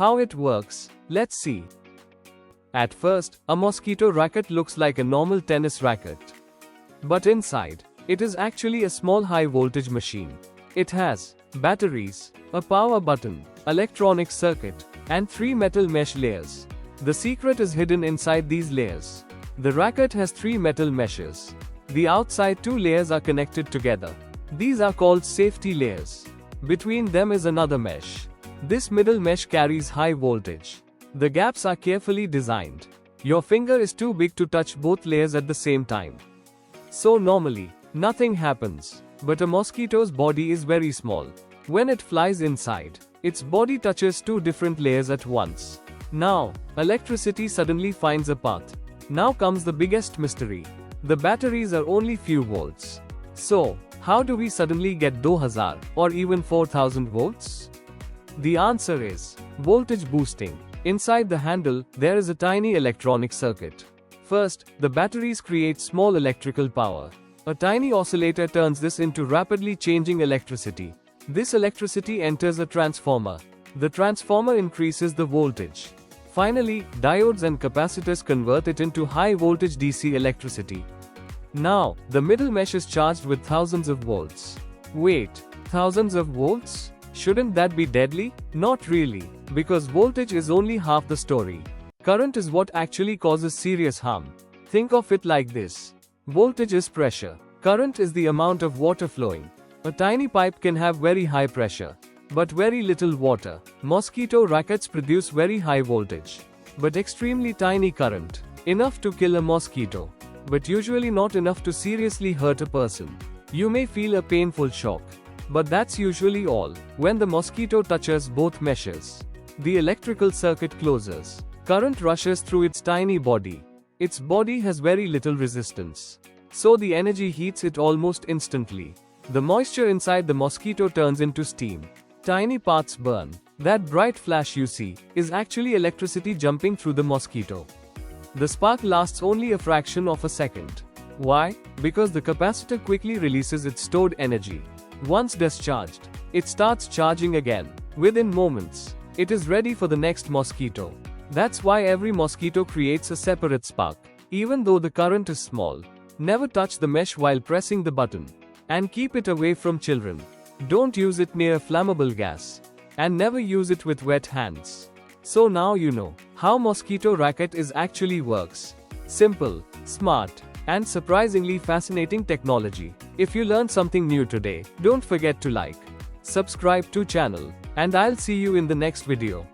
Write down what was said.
How it works, let's see. At first, a mosquito racket looks like a normal tennis racket. But inside, it is actually a small high-voltage machine. It has batteries, a power button, electronic circuit, and 3 metal mesh layers. The secret is hidden inside these layers. The racket has 3 metal meshes. The outside 2 layers are connected together. These are called safety layers. Between them is another mesh. This middle mesh carries high voltage. The gaps are carefully designed. Your finger is too big to touch both layers at the same time. So normally, nothing happens. But a mosquito's body is very small. When it flies inside, its body touches 2 different layers at once. Now, electricity suddenly finds a path. Now comes the biggest mystery. The batteries are only few volts. So, how do we suddenly get 2000 or even 4000 volts? The answer is voltage boosting. Inside the handle, there is a tiny electronic circuit. First, the batteries create small electrical power. A tiny oscillator turns this into rapidly changing electricity. This electricity enters a transformer. The transformer increases the voltage. Finally, diodes and capacitors convert it into high voltage DC electricity. Now, the middle mesh is charged with thousands of volts. Wait, thousands of volts? Shouldn't that be deadly? Not really, because voltage is only half the story. Current is what actually causes serious harm. Think of it like this. Voltage is pressure. Current is the amount of water flowing. A tiny pipe can have very high pressure, but very little water. Mosquito rackets produce very high voltage, but extremely tiny current. Enough to kill a mosquito, but usually not enough to seriously hurt a person. You may feel a painful shock, but that's usually all. When the mosquito touches both meshes, the electrical circuit closes. Current rushes through its tiny body. Its body has very little resistance, so the energy heats it almost instantly. The moisture inside the mosquito turns into steam. Tiny parts burn. That bright flash you see is actually electricity jumping through the mosquito. The spark lasts only a fraction of a second. Why? Because the capacitor quickly releases its stored energy. Once discharged, it starts charging again. Within moments, it is ready for the next mosquito. That's why every mosquito creates a separate spark. Even though the current is small, never touch the mesh while pressing the button. And keep it away from children. Don't use it near flammable gas. And never use it with wet hands. So now you know how mosquito racket actually works. Simple, smart, and surprisingly fascinating technology. If you learned something new today, don't forget to like, subscribe to channel, and I'll see you in the next video.